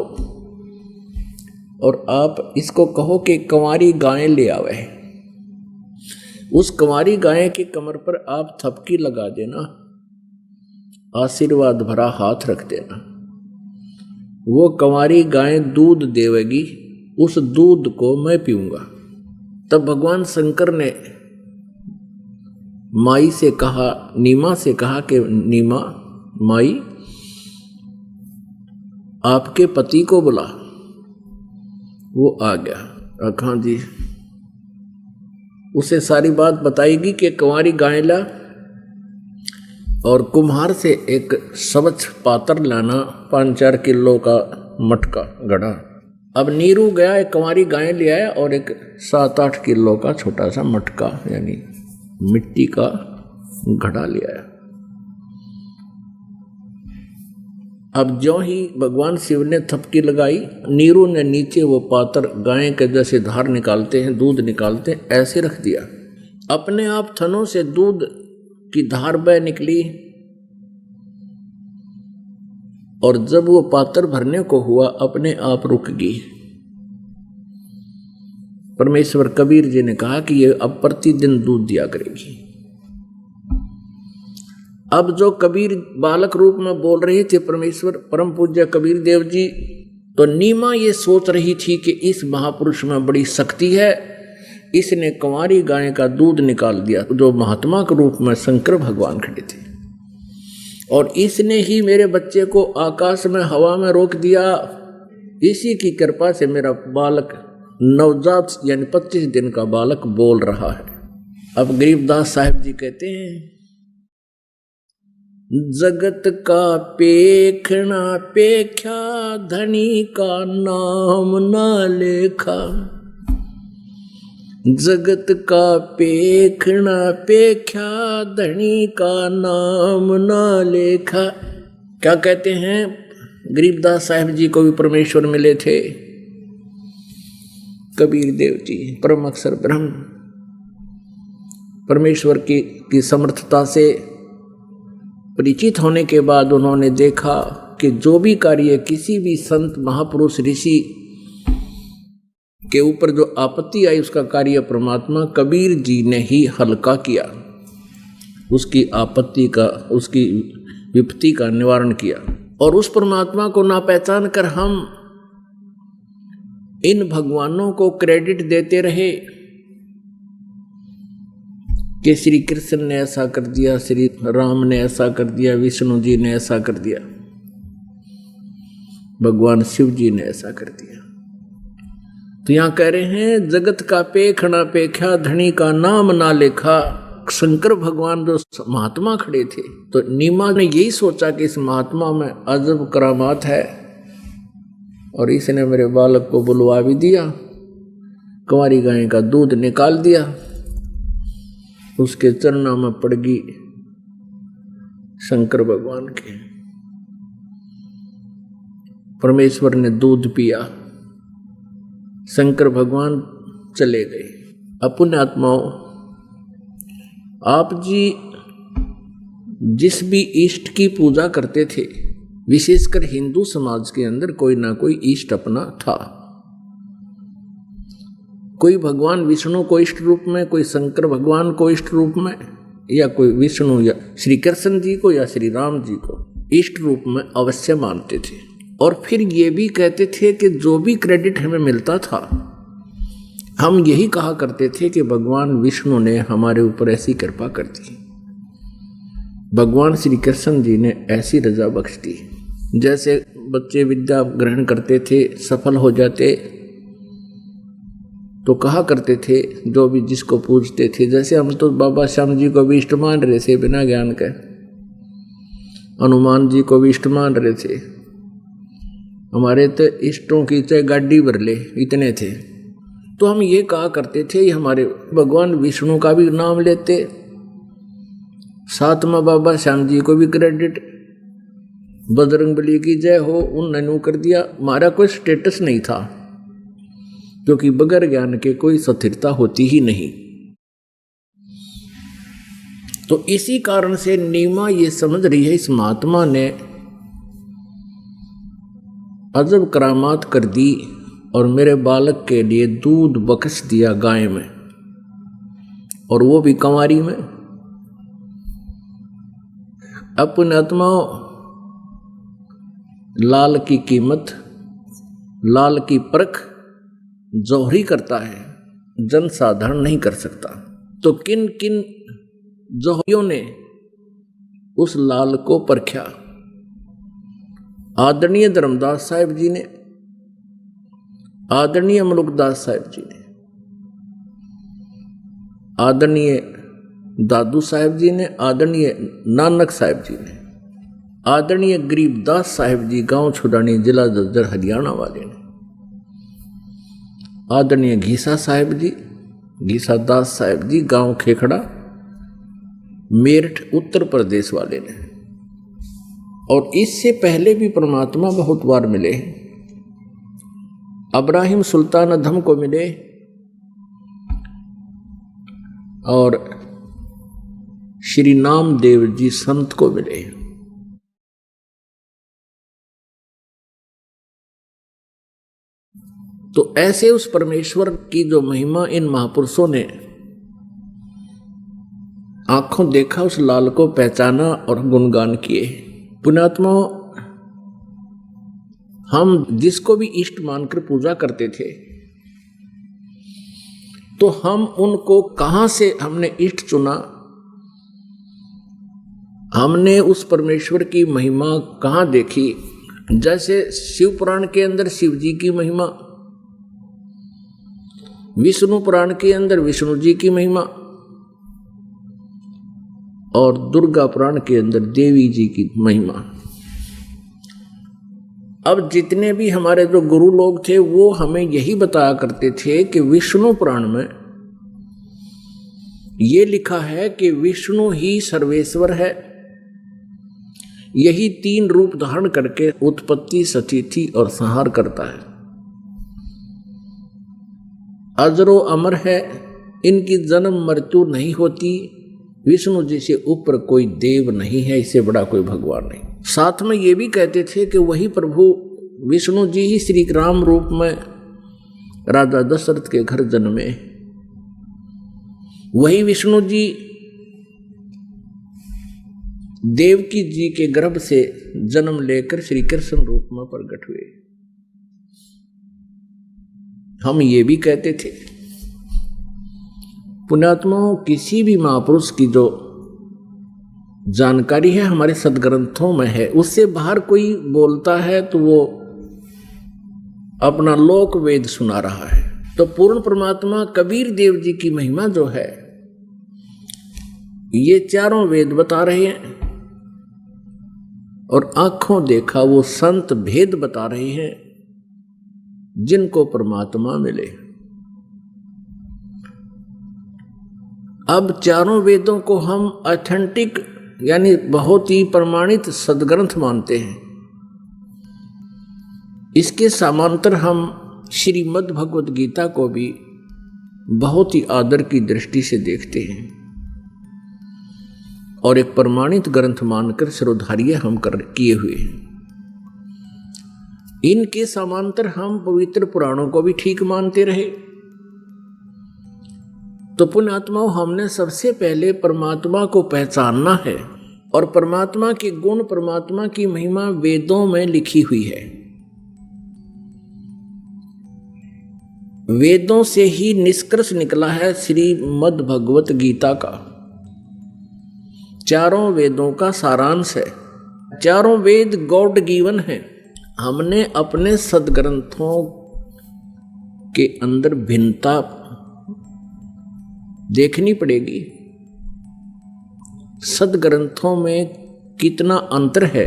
और आप इसको कहो कि कंवारी गाय ले आवे। उस कंवारी गाय की कमर पर आप थपकी लगा देना, आशीर्वाद भरा हाथ रख देना। वो कंवारी गाय दूध देवेगी, उस दूध को मैं पीऊंगा। तब भगवान शंकर ने माई से कहा, नीमा से कहा कि नीमा, माई, आपके पति को बुला। वो आ गया। रखा जी, उसे सारी बात बताएगी कि कंवारी गाय ला और कुम्हार से एक स्वच्छ पात्र लाना, 5-4 किलो का मटका गढ़ा। अब नीरू गया, एक कंवारी गाय ले आया और एक 7-8 किलो का छोटा सा मटका यानी मिट्टी का घड़ा ले आया। अब ज्यों ही भगवान शिव ने थपकी लगाई, नीरू ने नीचे वो पात्र गाय के जैसे धार निकालते हैं, दूध निकालते हैं, ऐसे रख दिया। अपने आप थनों से दूध की धार बह निकली और जब वो पात्र भरने को हुआ, अपने आप रुक गई। परमेश्वर कबीर जी ने कहा कि ये अब प्रतिदिन दूध दिया करेगी। अब जो कबीर बालक रूप में बोल रहे थे परमेश्वर परम पूज्य कबीर देव जी, तो नीमा ये सोच रही थी कि इस महापुरुष में बड़ी शक्ति है, इसने कंवारी गाय का दूध निकाल दिया, जो महात्मा के रूप में शंकर भगवान खड़े थे, और इसने ही मेरे बच्चे को आकाश में हवा में रोक दिया। इसी की कृपा से मेरा बालक नवजात यानी 25 दिन का बालक बोल रहा है। अब गरीबदास साहिब जी कहते हैं, जगत का पेखना पेख्या, धनी का नाम ना लेखा। जगत का पेखना पेख्या, धनी का नाम ना लेखा। क्या कहते हैं? गरीबदास साहब जी को भी परमेश्वर मिले थे, कबीर देव जी परम अक्षर ब्रह्म। परमेश्वर की समर्थता से परिचित होने के बाद उन्होंने देखा कि जो भी कार्य किसी भी संत महापुरुष ऋषि के ऊपर जो आपत्ति आई, उसका कार्य परमात्मा कबीर जी ने ही हल्का किया, उसकी आपत्ति का, उसकी विपत्ति का निवारण किया। और उस परमात्मा को ना पहचान कर हम इन भगवानों को क्रेडिट देते रहे कि श्री कृष्ण ने ऐसा कर दिया, श्री राम ने ऐसा कर दिया, विष्णु जी ने ऐसा कर दिया, भगवान शिव जी ने ऐसा कर दिया। तो यहां कह रहे हैं जगत का पेखना पेख्या, धनी का नाम ना लेखा। शंकर भगवान जो महात्मा खड़े थे, तो नीमा ने यही सोचा कि इस महात्मा में अजब करामात है, और इसने मेरे बालक को बुलवा भी दिया, कुंवारी गाय का दूध निकाल दिया, उसके चरणों में पड़ गई शंकर भगवान के। परमेश्वर ने दूध पिया, शंकर भगवान चले गए। अपने आत्माओं, आप जी जिस भी इष्ट की पूजा करते थे, विशेषकर हिंदू समाज के अंदर कोई ना कोई इष्ट अपना था। कोई भगवान विष्णु को इष्ट रूप में, कोई शंकर भगवान को इष्ट रूप में, या कोई विष्णु या श्री कृष्ण जी को या श्री राम जी को इष्ट रूप में अवश्य मानते थे। और फिर ये भी कहते थे कि जो भी क्रेडिट हमें मिलता था, हम यही कहा करते थे कि भगवान विष्णु ने हमारे ऊपर ऐसी कृपा कर दी, भगवान श्री कृष्ण जी ने ऐसी रजा बख्श दी। जैसे बच्चे विद्या ग्रहण करते थे, सफल हो जाते, तो कहा करते थे जो भी जिसको पूछते थे, जैसे हम तो बाबा श्याम जी को भी इष्ट मान रहे थे बिना ज्ञान के, हनुमान जी को भी इष्ट मान रहे थे, हमारे तो इष्टों की चाहे गाड़ी भर ले इतने थे। तो हम ये कहा करते थे, ये हमारे भगवान विष्णु का भी नाम लेते, साथ में बाबा श्याम जी को भी क्रेडिट, बजरंगबली की जय हो उन्होंने यूं कर दिया। हमारा कोई स्टेटस नहीं था, क्योंकि बगैर ज्ञान के कोई स्थिरता होती ही नहीं। तो इसी कारण से नीमा ये समझ रही है इस महात्मा ने अजब करामात कर दी और मेरे बालक के लिए दूध बख्श दिया गाय में, और वो भी कंवारी में। अपने आत्माओं, लाल की कीमत, लाल की परख जौहरी करता है, जन साधारण नहीं कर सकता। तो किन किन जौहरियों ने उस लाल को परख्या? आदरणीय धर्मदास साहिब जी ने, आदरणीय मलुकदास साहिब जी ने, आदरणीय दादू साहिब जी ने, आदरणीय नानक साहिब जी ने, आदरणीय गरीबदास साहिब जी गांव छुड़ानी जिला झज्जर हरियाणा वाले ने, आदरणीय घीसा साहिब जी, घीसा दास साहिब जी गांव खेखड़ा मेरठ उत्तर प्रदेश वाले ने। और इससे पहले भी परमात्मा बहुत बार मिले, अब्राहिम सुल्तान अधम को मिले और श्री नामदेव जी संत को मिले। तो ऐसे उस परमेश्वर की जो महिमा इन महापुरुषों ने आंखों देखा, उस लाल को पहचाना और गुणगान किए। पुण्यात्मा, हम जिसको भी इष्ट मानकर पूजा करते थे, तो हम उनको कहां से हमने इष्ट चुना? हमने उस परमेश्वर की महिमा कहां देखी? जैसे शिव पुराण के अंदर शिव जी की महिमा, विष्णु पुराण के अंदर विष्णु जी की महिमा, और दुर्गा पुराण के अंदर देवी जी की महिमा। अब जितने भी हमारे जो गुरु लोग थे वो हमें यही बताया करते थे कि विष्णु पुराण में ये लिखा है कि विष्णु ही सर्वेश्वर है, यही 3 रूप धारण करके उत्पत्ति, स्थिति और संहार करता है। अजरो अमर है, इनकी जन्म मृत्यु नहीं होती, विष्णु जी से ऊपर कोई देव नहीं है, इससे बड़ा कोई भगवान नहीं। साथ में ये भी कहते थे कि वही प्रभु विष्णु जी ही श्री राम रूप में राजा दशरथ के घर जन्मे, वही विष्णु जी देवकी जी के गर्भ से जन्म लेकर श्री कृष्ण रूप में प्रकट हुए। हम ये भी कहते थे पुण्यात्माओं, किसी भी महापुरुष की जो जानकारी है हमारे सदग्रंथों में है, उससे बाहर कोई बोलता है तो वो अपना लोक वेद सुना रहा है। तो पूर्ण परमात्मा कबीर देव जी की महिमा जो है ये 4 वेद बता रहे हैं और आंखों देखा वो संत भेद बता रहे हैं जिनको परमात्मा मिले। अब 4 वेदों को हम ऑथेंटिक यानी बहुत ही प्रमाणित सदग्रंथ मानते हैं। इसके समांतर हम श्रीमद् भगवत गीता को भी बहुत ही आदर की दृष्टि से देखते हैं और एक प्रमाणित ग्रंथ मानकर सिरोधार्य हम किए हुए हैं। इनके समांतर हम पवित्र पुराणों को भी ठीक मानते रहे। तो पुण्यात्माओं, हमने सबसे पहले परमात्मा को पहचानना है और परमात्मा के गुण, परमात्मा की महिमा वेदों में लिखी हुई है। वेदों से ही निष्कर्ष निकला है श्रीमद् भगवत गीता का। 4 वेदों का सारांश है। 4 वेद गॉड गिवन है। हमने अपने सदग्रंथों के अंदर भिन्नता देखनी पड़ेगी। सदग्रंथों में कितना अंतर है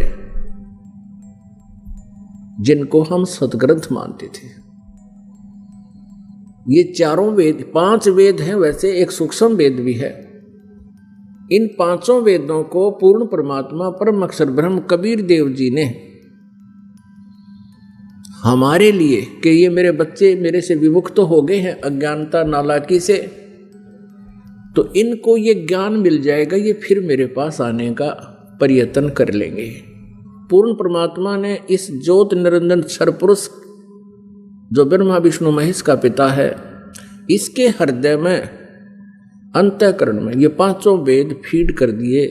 जिनको हम सदग्रंथ मानते थे। ये 4 वेद, 5 वेद हैं वैसे, एक सूक्ष्म वेद भी है। इन 5 वेदों को पूर्ण परमात्मा परम अक्षर ब्रह्म कबीर देव जी ने हमारे लिए कि ये मेरे बच्चे मेरे से विमुक्त तो हो गए हैं अज्ञानता नालाकी से, तो इनको ये ज्ञान मिल जाएगा, ये फिर मेरे पास आने का प्रयत्न कर लेंगे। पूर्ण परमात्मा ने इस ज्योत निरंजन सरपुरुष जो ब्रह्मा विष्णु महेश का पिता है, इसके हृदय में अंतःकरण में ये 5 वेद फीड कर दिए,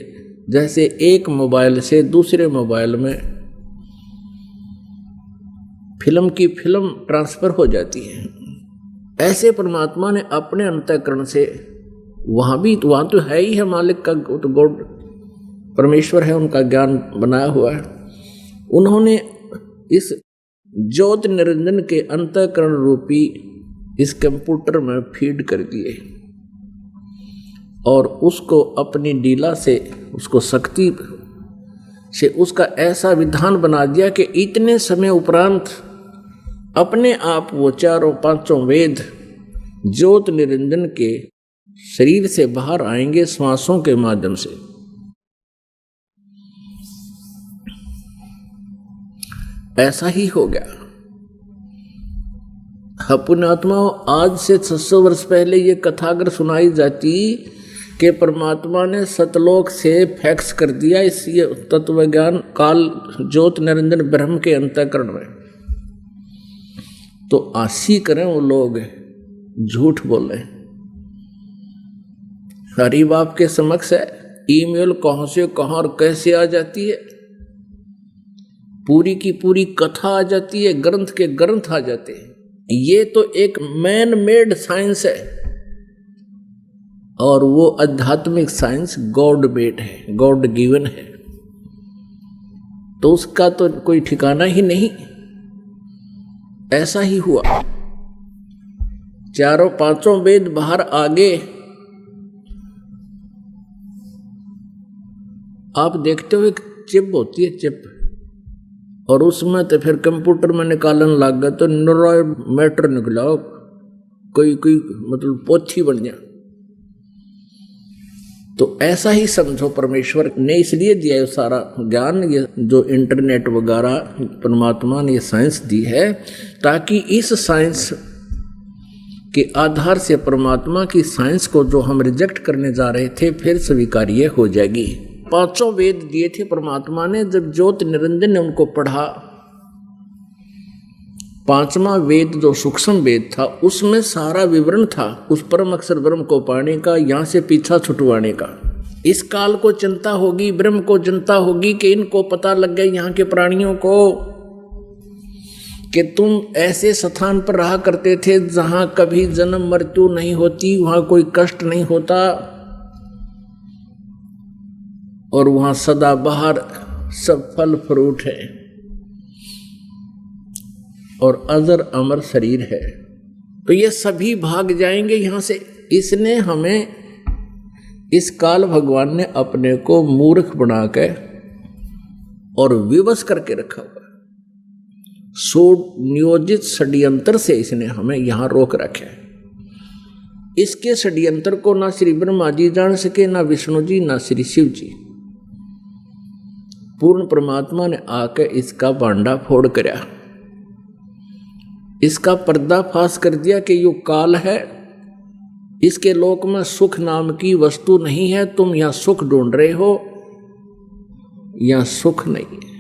जैसे एक मोबाइल से दूसरे मोबाइल में फिल्म की फिल्म ट्रांसफर हो जाती है। ऐसे परमात्मा ने अपने अंतःकरण से वहाँ तो है ही है मालिक का, तो गॉड परमेश्वर है, उनका ज्ञान बनाया हुआ है। उन्होंने इस ज्योत निरंजन के अंतःकरण रूपी इस कंप्यूटर में फीड कर दिए और उसको अपनी लीला से, उसको शक्ति से उसका ऐसा विधान बना दिया कि इतने समय उपरांत अपने आप वो 4-5 वेद ज्योत निरंजन के शरीर से बाहर आएंगे श्वासों के माध्यम से। ऐसा ही हो गया। पुण्यात्माओं, आज से 600 वर्ष पहले ये कथा अगर सुनाई जाती कि परमात्मा ने सतलोक से फैक्स कर दिया इस ये तत्व ज्ञान काल ज्योत निरंजन ब्रह्म के अंतःकरण में, तो आशी करें वो लोग झूठ बोले। हरी बाप के समक्ष है, ईमेल कहां से कहां और कैसे आ जाती है, पूरी की पूरी कथा आ जाती है, ग्रंथ के ग्रंथ आ जाते हैं। ये तो एक मैन मेड साइंस है और वो आध्यात्मिक साइंस गॉड मेड है, गॉड गिवन है, तो उसका तो कोई ठिकाना ही नहीं। ऐसा ही हुआ, 4-5 वेद बाहर आगे आप देखते हो एक चिप होती है, चिप, और उसमें तो फिर कंप्यूटर में निकालन लग गया तो नरा मैटर निकला, कोई कोई मतलब पोथी बन गया। तो ऐसा ही समझो, परमेश्वर ने इसलिए दिया है सारा ज्ञान, ये जो इंटरनेट वगैरह परमात्मा ने ये साइंस दी है, ताकि इस साइंस के आधार से परमात्मा की साइंस को जो हम रिजेक्ट करने जा रहे थे फिर स्वीकार्य हो जाएगी। 5 वेद दिए थे परमात्मा ने, जब ज्योत निरंजन ने उनको पढ़ा, 5वां वेद जो सूक्ष्म वेद था उसमें सारा विवरण था उस परम अक्षर ब्रह्म को पाने का, यहाँ से पीछा छुटवाने का। इस काल को चिंता होगी, ब्रह्म को चिंता होगी कि इनको पता लग गया यहाँ के प्राणियों को कि तुम ऐसे स्थान पर रहा करते थे जहां कभी जन्म मृत्यु नहीं होती, वहां कोई कष्ट नहीं होता, और वहां सदा बाहर सब फल फ्रूट है और अजर अमर शरीर है। तो ये सभी भाग जाएंगे यहां से। इसने हमें, इस काल भगवान ने अपने को मूर्ख बना के और विवश करके रखा हुआ, नियोजित षड्यंत्र से इसने हमें यहां रोक रखा है। इसके षड्यंत्र को ना श्री ब्रह्मा जी जान सके, ना विष्णु जी, ना श्री शिव जी। पूर्ण परमात्मा ने आके इसका बांडा फोड़ करया, इसका पर्दाफाश कर दिया कि यो काल है, इसके लोक में सुख नाम की वस्तु नहीं है, तुम यहां सुख ढूंढ रहे हो, यहां सुख नहीं है।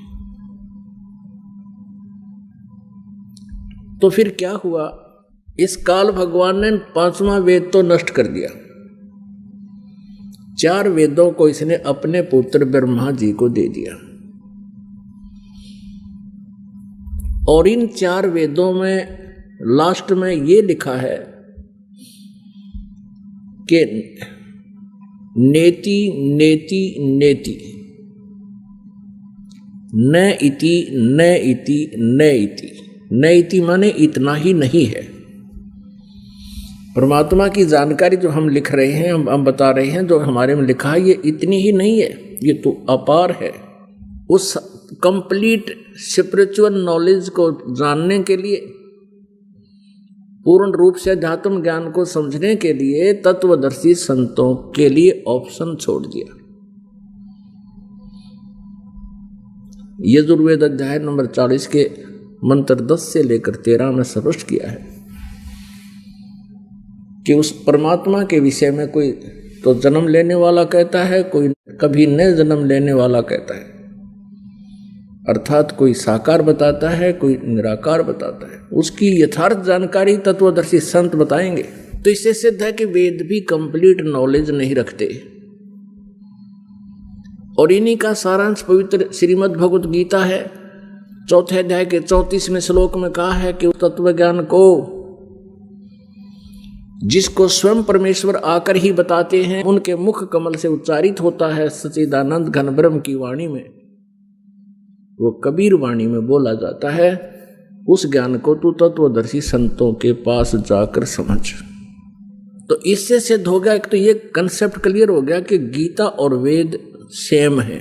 तो फिर क्या हुआ, इस काल भगवान ने 5वां वेद तो नष्ट कर दिया, 4 वेदों को इसने अपने पुत्र ब्रह्मा जी को दे दिया, और इन 4 वेदों में लास्ट में ये लिखा है कि नेति नेति नेति, न इति न इति न इति, न इति माने इतना ही नहीं है। परमात्मा की जानकारी जो हम लिख रहे हैं, हम बता रहे हैं, जो हमारे में लिखा है, ये इतनी ही नहीं है, ये तो अपार है। उस कंप्लीट स्पिरिचुअल नॉलेज को जानने के लिए, पूर्ण रूप से अध्यात्म ज्ञान को समझने के लिए तत्वदर्शी संतों के लिए ऑप्शन छोड़ दिया। यजुर्वेद अध्याय नंबर 40 के मंत्र 10 से लेकर 13 में स्पष्ट किया है कि उस परमात्मा के विषय में कोई तो जन्म लेने वाला कहता है, कोई कभी न जन्म लेने वाला कहता है, अर्थात कोई साकार बताता है, कोई निराकार बताता है। उसकी यथार्थ जानकारी तत्वदर्शी संत बताएंगे। तो इससे सिद्ध है कि वेद भी कंप्लीट नॉलेज नहीं रखते, और इन्हीं का सारांश पवित्र श्रीमद् भगवत गीता है। 4 अध्याय के 34वें श्लोक में कहा है कि तत्व ज्ञान को जिसको स्वयं परमेश्वर आकर ही बताते हैं, उनके मुख कमल से उच्चारित होता है सच्चिदानंद घन ब्रह्म की वाणी में, वो कबीर वाणी में बोला जाता है। उस ज्ञान को तू तत्वदर्शी संतों के पास जाकर समझ। तो इससे सिद्ध हो गया, एक तो ये कंसेप्ट क्लियर हो गया कि गीता और वेद सेम है।